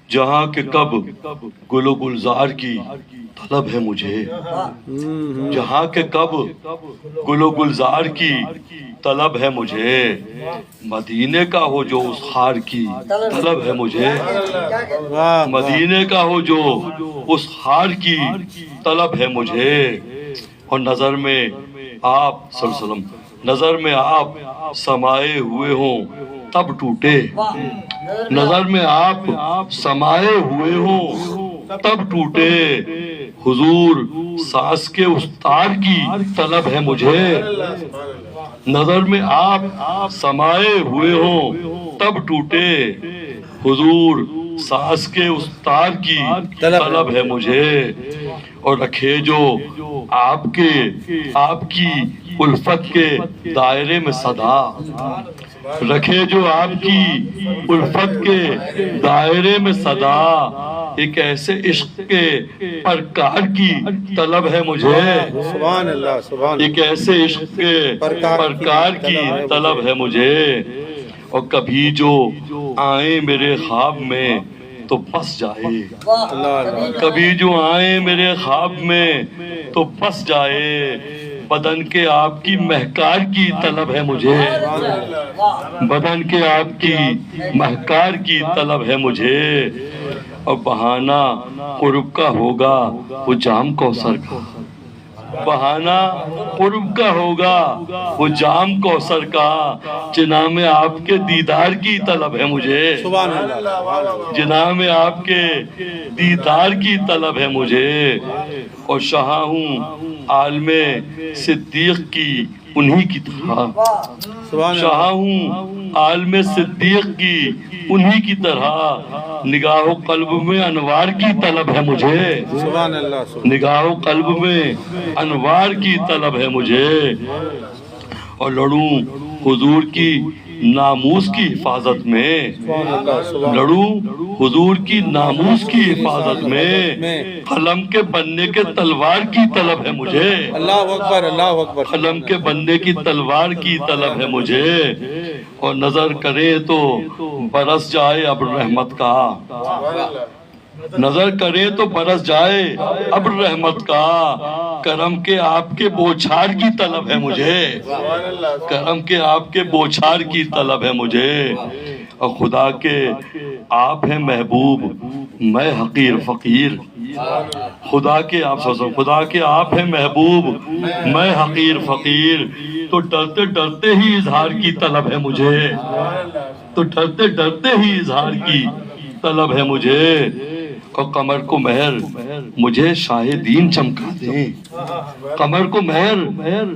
جہاں کہ کب گل و گلزار کی طلب ہے مجھے، جہاں کہ کب گل و گلزار کی طلب ہے مجھے، مدینے کا ہو جو اس خار کی طلب ہے مجھے، مدینے کا ہو جو اس خار کی طلب ہے مجھے، اور نظر میں آپ صلی اللہ علیہ وسلم، نظر میں آپ سمائے ہوئے ہوں تب ٹوٹے، نظر میں آپ سمائے ہوئے ہوں تب ٹوٹے، حضور ساز کے اس تار کی طلب ہے مجھے، نظر میں آپ سمائے ہوئے ہوں تب ٹوٹے، حضور ساز کے اس تار کی طلب ہے مجھے، اور رکھے جو آپ کی الفت کے دائرے میں صدا، رکھے جو آپ کی الفت کے دائرے میں صدا، ایک ایسے عشق کے پرکار کی طلب ہے مجھے، سبحان اللہ سبحان اللہ، ایک ایسے عشق کے پرکار کی طلب ہے مجھے، اور کبھی جو آئیں میرے خواب میں تو بس جائے، کبھی جو آئیں میرے خواب میں تو بس جائے، بدن کے آپ کی مہکار کی طلب ہے مجھے، بدن کے آپ کی مہکار کی طلب ہے مجھے، اور بہانہ قرب کا ہوگا وہ جام کوثر کا، بہانہ قرب کا ہوگا وہ جام کوثر کا، جنام آپ کے دیدار کی طلب ہے مجھے، جنام آپ کے دیدار کی طلب ہے مجھے، اور شاہ ہوں عالم صدیق کی انہی کی طرح، شاہ ہوں عالم صدیق کی انہی کی طرح، نگاہ و قلب میں انوار کی طلب ہے مجھے، نگاہ و قلب میں انوار کی طلب ہے مجھے، اور لڑوں حضور کی ناموس کی حفاظت میں، لڑوں حضور کی ناموس کی حفاظت میں، قلم کے بننے کے تلوار کی طلب ہے مجھے، اللہ اکبر اللہ اکبر، قلم کے بننے کی تلوار کی طلب ہے مجھے، اور نظر کرے تو برس جائے ابر رحمت کا، نظر کرے تو برس جائے ابر رحمت کا، کرم کے آپ کے بوچھار کی طلب ہے مجھے، کرم کے آپ کے بوچھار کی طلب ہے مجھے، اور خدا کے آپ ہیں محبوب میں حقیر فقیر، خدا کے آپ خدا کے آپ ہیں محبوب میں حقیر فقیر، تو ڈرتے ڈرتے ہی اظہار کی طلب ہے مجھے، تو ڈرتے ڈرتے ہی اظہار کی طلب ہے مجھے، اور قمر کو مہر مجھے شاہ دین چمکا دیں، قمر کو مہر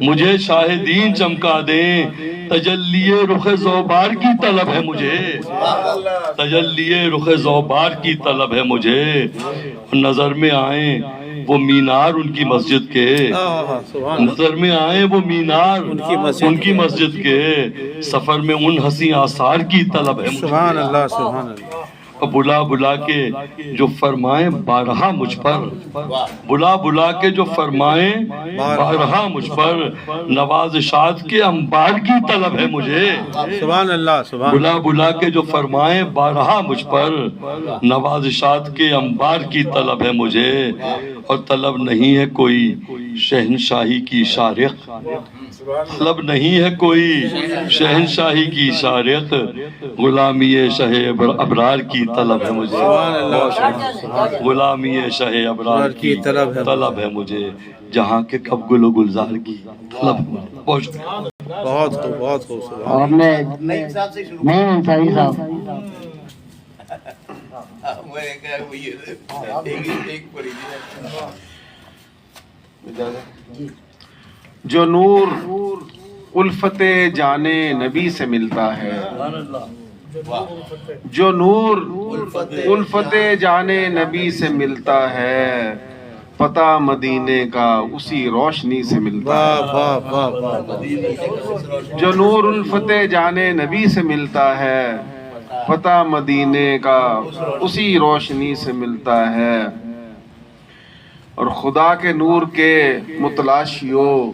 مجھے شاہ دین چمکا دیں، تجلی رخ زوبار کی طلب ہے مجھے، تجلی رخ زوبار کی طلب ہے مجھے، نظر میں آئیں وہ مینار ان کی مسجد کے، نظر میں آئیں وہ مینار ان کی مسجد کے، سفر میں ان حسین آثار کی طلب ہے مجھے، سبحان اللہ سبحان اللہ، بلا بلا کے جو فرمائیں بارہا مجھ پر، بلا بلا کے جو فرمائیں بارہا مجھ پر، نوازشات کے انبار کی طلب ہے مجھے، سبحان اللہ سبحان، بلا بلا کے جو فرمائیں بارہا مجھ پر، نوازشات کے انبار کی طلب ہے مجھے، اور طلب نہیں ہے کوئی شہنشاہی کی شارق، طلب نہیں ہے کوئی شہنشاہی کی شارق، غلامی شہ ابرار کی طلب ہے مجھے، غلامی شہ ابرار کی طلب ہے مجھے، جہاں کے کب گل و گلزار کی طلب ہے مجھے۔ بہت شکریہ، بہت خوب بہت خوب، اور نے نہیں انصاری صاحب جو نور الفت جانے نبی سے ملتا ہے، جو نور الفت جانے نبی سے ملتا ہے، پتہ مدینے کا اسی روشنی سے ملتا ہے، جو نور الفت جانے نبی سے ملتا ہے، پتہ مدینے کا اسی روشنی سے ملتا ہے، اور خدا کے نور کے متلاشیوں